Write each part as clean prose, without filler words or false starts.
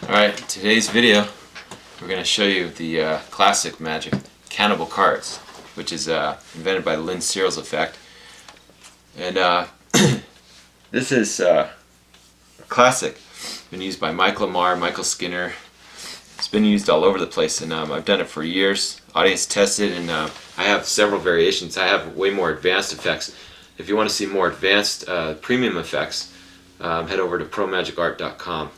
Alright, today's video we're going to show you the classic magic Cannibal cards, which is invented by the Lynn Searles effect. And this is classic. Been used by Mike Lamar, Michael Skinner. It's been used all over the place, and I've done it for years. Audience tested, and I have several variations. I have way more advanced effects. If you want to see more advanced premium effects, head over to promagicart.com.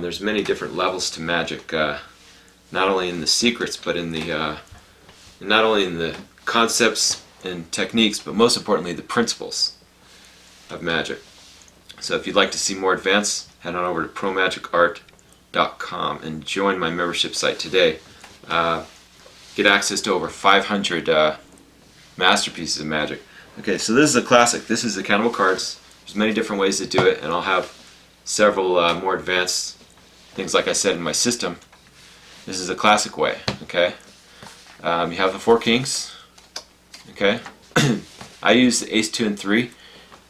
There's many different levels to magic, not only in the secrets, but in the not only in the concepts and techniques, but most importantly the principles of magic. So if you'd like to see more advanced, head on over to promagicart.com and join my membership site today. Get access to over 500 masterpieces of magic. Okay, so this is a classic. This is the Cannibal cards. There's many different ways to do it, and I'll have several more advanced things, like I said, in my system. This is a classic way. Okay, you have the 4 kings. Okay, I use the ace, 2, and 3,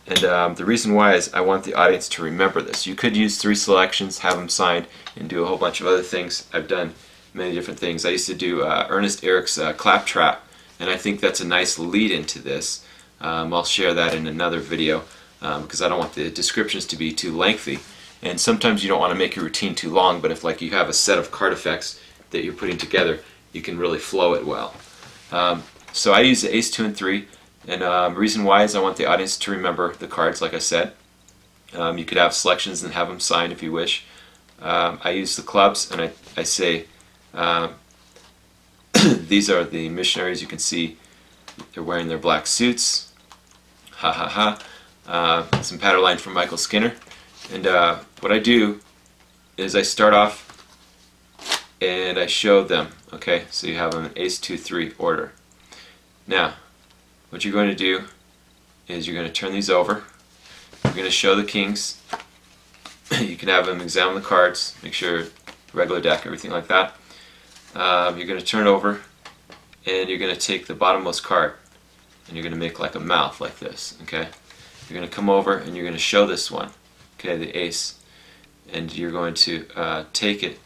and the reason why is I want the audience to remember this. You could use 3 selections, have them signed, and do a whole bunch of other things. I've done many different things. I used to do Ernest Eric's Claptrap, and I think that's a nice lead into this. I'll share that in another video because I don't want the descriptions to be too lengthy. And sometimes you don't want to make your routine too long, but if like you have a set of card effects that you're putting together, you can really flow it well. So I use the ace, 2, and 3, and the reason why is I want the audience to remember the cards, like I said. You could have selections and have them signed if you wish. I use the clubs, and I say these are the missionaries. You can see they're wearing their black suits. Ha ha ha. Some patter line from Michael Skinner. And what I do is I start off and I show them. Okay, so you have them in ace, 2, 3 order. Now, what you're going to do is you're going to turn these over. You're going to show the kings. You can have them examine the cards, make sure regular deck, everything like that. You're going to turn it over, and you're going to take the bottommost card, and you're going to make like a mouth like this. Okay, you're going to come over and you're going to show this one. Okay, the ace, and you're going to take it.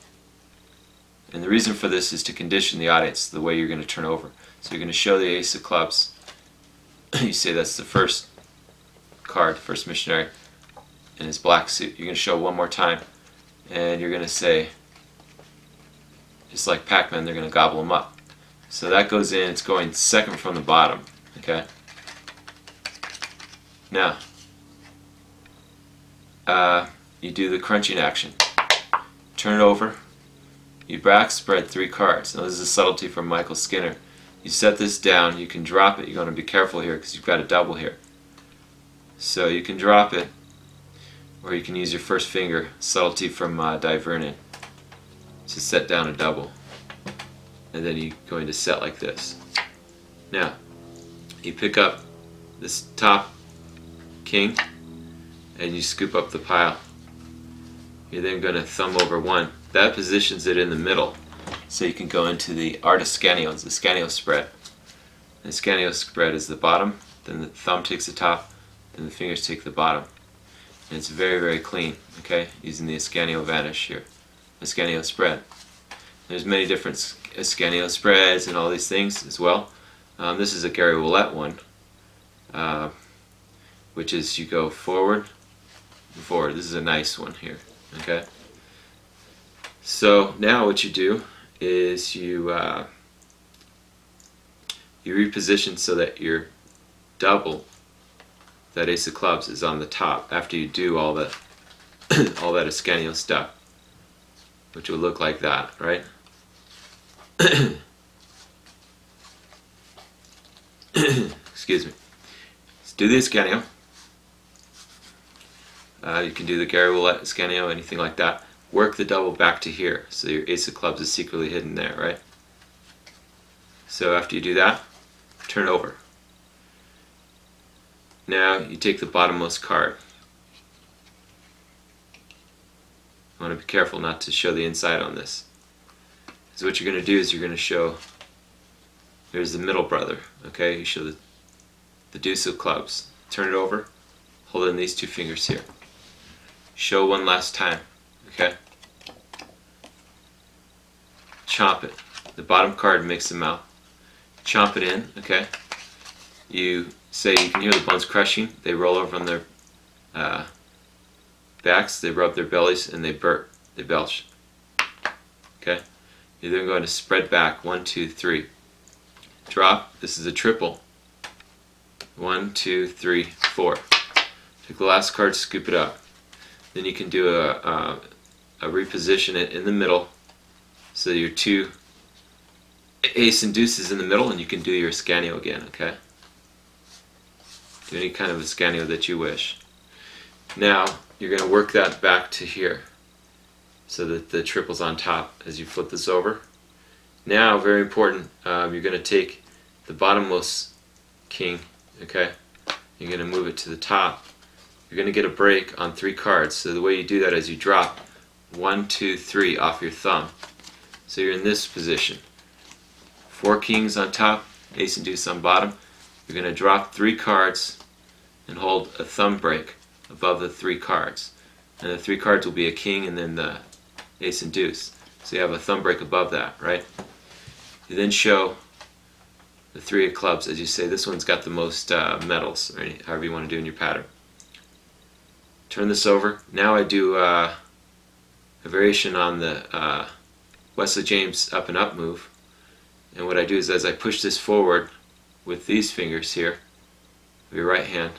And the reason for this is to condition the audience the way you're going to turn over. So you're going to show the ace of clubs. You say that's the first card, first missionary, in his black suit. You're going to show one more time, and you're going to say, just like Pac-Man, they're going to gobble them up. So that goes in. It's going second from the bottom. Okay. Now, you do the crunching action. Turn it over. You back spread 3 cards. Now this is a subtlety from Michael Skinner. You set this down. You can drop it. You're going to be careful here because you've got a double here. So you can drop it, or you can use your first finger. Subtlety from Darin to set down a double, and then you're going to set like this. Now you pick up this top king and you scoop up the pile. You're then going to thumb over 1. That positions it in the middle, so you can go into the art of Scanio, the Scanio spread. The Scanio spread is the bottom, then the thumb takes the top, then the fingers take the bottom. And it's very, very clean, okay, using the Scanio vanish here. The Scanio spread. There's many different Scanio spreads and all these things as well. This is a Gary Willett one, which is you go forward and forward. This is a nice one here. Okay. So now what you do is you reposition so that your double, that ace of clubs, is on the top after you do all that all that Ascanio stuff, which will look like that, right? Excuse me. Let's do the Ascanio. You can do the Gary Willett Scanio, anything like that. Work the double back to here, so your ace of clubs is secretly hidden there, right? So after you do that, turn over. Now you take the bottommost card. I want to be careful not to show the inside on this. So what you're going to do is you're going to show, there's the middle brother, okay? You show the deuce of clubs. Turn it over, hold it in these 2 fingers here. Show one last time, okay? chomp it. The bottom card makes the mouth. Chomp it in, okay? You say you can hear the bones crushing. They roll over on their backs, they rub their bellies, and they burp, they belch. Okay? You're then going to spread back. 1, 2, 3. Drop. This is a triple. 1, 2, 3, 4. Take the last card, scoop it up. Then you can do a reposition it in the middle, so your 2 ace and deuces in the middle, and you can do your Scanio again, okay? Do any kind of a Scanio that you wish. Now, you're going to work that back to here, so that the triple's on top as you flip this over. Now, very important, you're going to take the bottommost king, okay? You're going to move it to the top. You're going to get a break on 3 cards. So the way you do that is you drop 1, 2, 3 off your thumb. So you're in this position. 4 kings on top, ace and deuce on bottom. You're going to drop 3 cards and hold a thumb break above the 3 cards. And the 3 cards will be a king and then the ace and deuce. So you have a thumb break above that, right? You then show the 3 of clubs, as you say, this one's got the most medals, or however you want to do in your pattern. Turn this over. Now I do a variation on the Wesley James up and up move. And what I do is as I push this forward with these fingers here, of your right hand,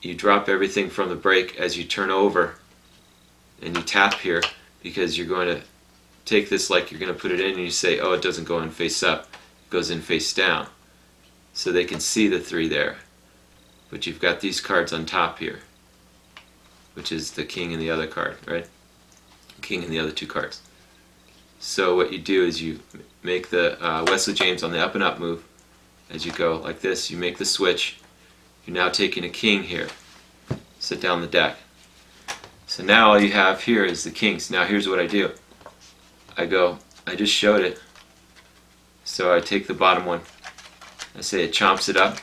you drop everything from the break as you turn over and you tap here, because you're going to take this like you're going to put it in and you say, oh, it doesn't go in face up, it goes in face down. So they can see the 3 there. But you've got these cards on top here, which is the king and the other card, right? King and the other 2 cards. So what you do is you make the Wesley James on the up and up move. As you go like this, you make the switch. You're now taking a king here. Sit down the deck. So now all you have here is the kings. Now here's what I do. I just showed it. So I take the bottom one. I say it chomps it up.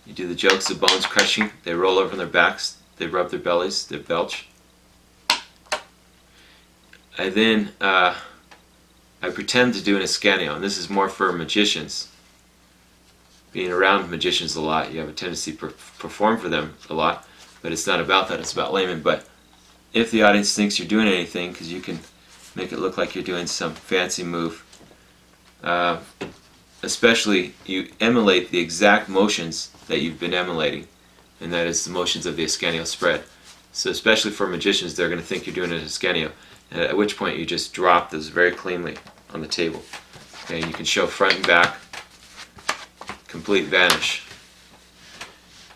You do the jokes of bones crushing. They roll over on their backs. They rub their bellies. They belch. I then I pretend to do an Ascanio, and this is more for magicians. Being around magicians a lot, you have a tendency to perform for them a lot, but it's not about that, it's about laymen. But if the audience thinks you're doing anything, because you can make it look like you're doing some fancy move, especially you emulate the exact motions that you've been emulating, and that is the motions of the Ascanio spread. So especially for magicians, they're going to think you're doing an Ascanio, at which point you just drop those very cleanly on the table. Okay, and you can show front and back, complete vanish.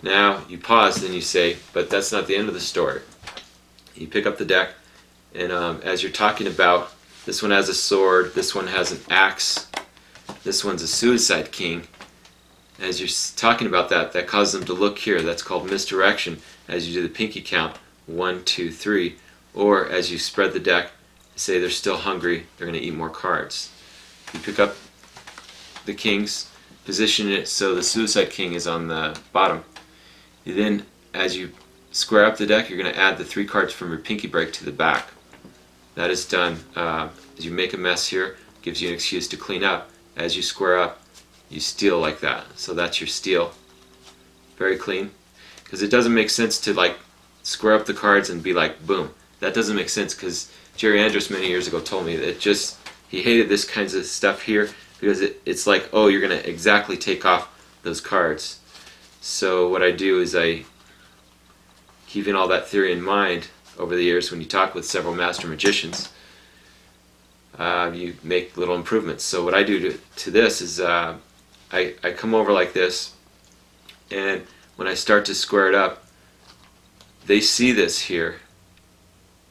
Now you pause, then you say, but that's not the end of the story. You pick up the deck, and as you're talking about, this one has a sword, this one has an axe, this one's a suicide king. As you're talking about that, that causes them to look here. That's called misdirection as you do the pinky count, 1, 2, 3. Or as you spread the deck, say they're still hungry, they're going to eat more cards. You pick up the kings, position it so the suicide king is on the bottom. You then, as you square up the deck, you're going to add the 3 cards from your pinky break to the back. That is done as you make a mess here, gives you an excuse to clean up. As you square up, you steal like that. So that's your steal. Very clean. Because it doesn't make sense to like square up the cards and be like, boom. That doesn't make sense, because Jerry Andrus many years ago told me that he hated this kinds of stuff here, because it's like, oh, you're going to exactly take off those cards. So what I do is keeping all that theory in mind over the years, when you talk with several master magicians, you make little improvements. So what I do to this is I come over like this, and when I start to square it up, they see this here.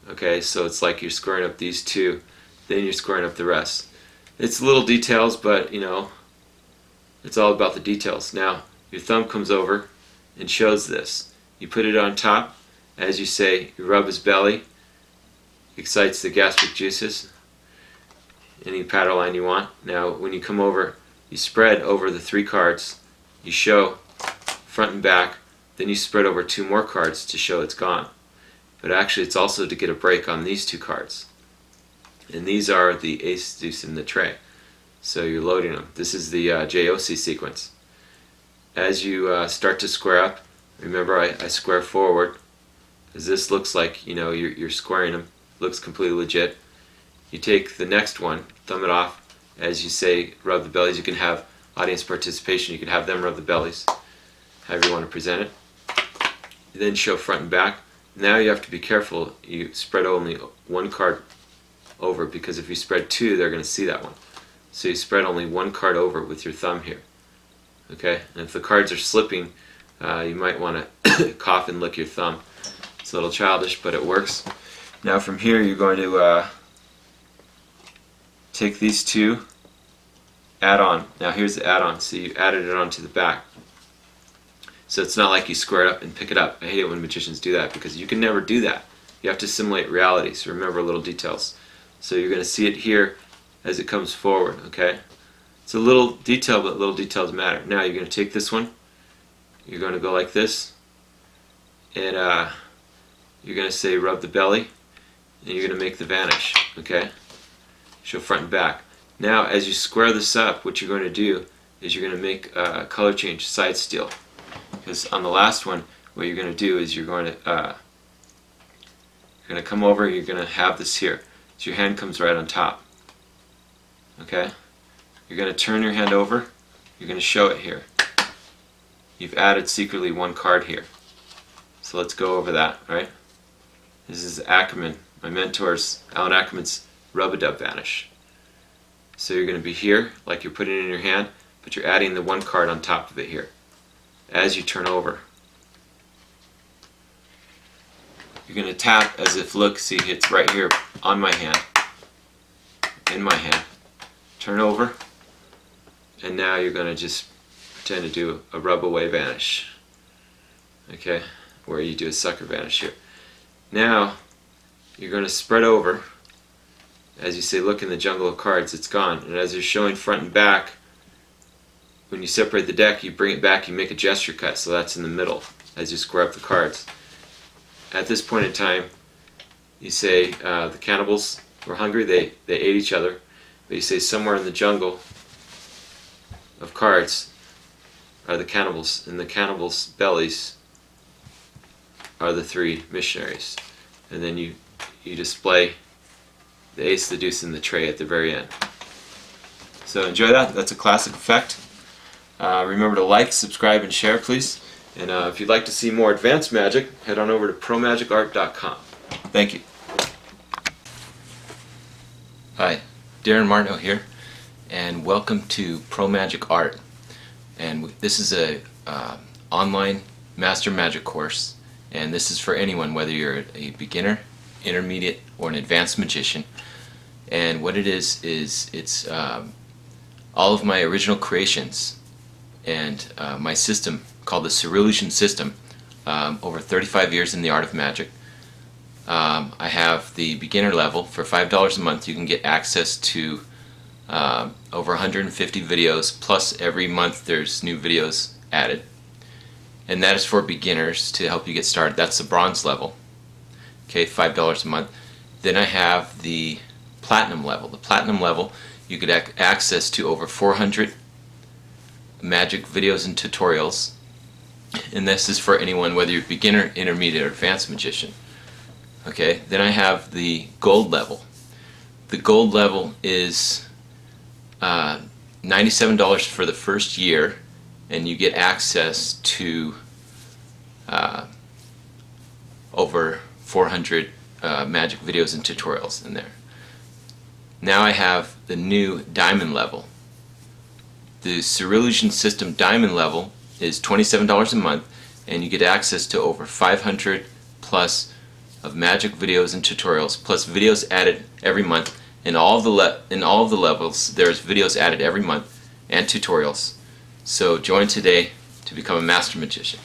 Okay, so it's like you're squaring up these 2, then you're squaring up the rest. It's little details, but you know, it's all about the details. Now, your thumb comes over and shows this. You put it on top, as you say, you rub his belly, excites the gastric juices, any paddle line you want. Now, when you come over, you spread over the 3 cards, you show front and back, then you spread over 2 more cards to show it's gone. But actually it's also to get a break on these 2 cards. and these are the ace, deuce, and the tray. So you're loading them. This is the JOC sequence. As you start to square up, remember I square forward, because this looks like, you know, you're squaring them. Looks completely legit. You take the next one, thumb it off. As you say, rub the bellies. You can have audience participation. You can have them rub the bellies, however you want to present it. You then show front and back. Now you have to be careful. You spread only one card over, because if you spread two, they're going to see that one. So you spread only one card over with your thumb here. Okay, and if the cards are slipping, you might want to cough and lick your thumb. It's a little childish, but it works. Now from here, you're going to take these two, add on. Now here's the add-on. So you added it onto the back. So it's not like you square it up and pick it up. I hate it when magicians do that, because you can never do that. You have to simulate reality, so remember little details. So you're going to see it here as it comes forward, okay? It's a little detail, but little details matter. Now you're going to take this one, you're going to go like this, and you're going to say rub the belly, and you're going to make the vanish, okay? Show front and back. Now as you square this up, what you're going to do is you're going to make a color change, side steal. Because on the last one, what you're going to do is you're going to come over, you're going to have this here. So your hand comes right on top. Okay? You're going to turn your hand over, you're going to show it here. You've added secretly one card here. So let's go over that, right? This is Ackerman, my mentor's, Allan Ackerman's rub-a-dub vanish. So you're going to be here, like you're putting it in your hand, but you're adding the one card on top of it here. As you turn over, you're going to tap as if, look, see, it's right here on my hand, in my hand. Turn over, and now you're going to just pretend to do a rub away vanish, okay, where you do a sucker vanish here. Now you're going to spread over, as you say, look, in the jungle of cards, it's gone. And as you're showing front and back, when you separate the deck, you bring it back, you make a gesture cut, so that's in the middle as you square up the cards. At this point in time, you say the cannibals were hungry, they ate each other, but you say somewhere in the jungle of cards are the cannibals, and the cannibals' bellies are the three missionaries. And then you display the ace, the deuce, and the tray at the very end. So enjoy that. That's a classic effect. Remember to like, subscribe, and share, please. And if you'd like to see more advanced magic, head on over to promagicart.com. Thank you. Hi, Darin Martineau here, and welcome to Pro Magic Art. And this is a online master magic course, and this is for anyone, whether you're a beginner, intermediate, or an advanced magician. And what it is it's all of my original creations and my system called the SURREALLUSION system, over 35 years in the art of magic. I have the beginner level. For $5 a month you can get access to over 150 videos, plus every month there's new videos added. And that is for beginners to help you get started. That's the bronze level. Okay, $5 a month. Then I have the platinum level. The platinum level, you get access to over 400 magic videos and tutorials. And this is for anyone, whether you're beginner, intermediate, or advanced magician. Okay, then I have the gold level. The gold level is $97 for the first year, and you get access to over 400 magic videos and tutorials in there. Now I have the new diamond level. The SURREALLUSION system diamond level is $27 a month, and you get access to over 500 plus of magic videos and tutorials, plus videos added every month. In all of the levels, there's videos added every month and tutorials. So join today to become a master magician.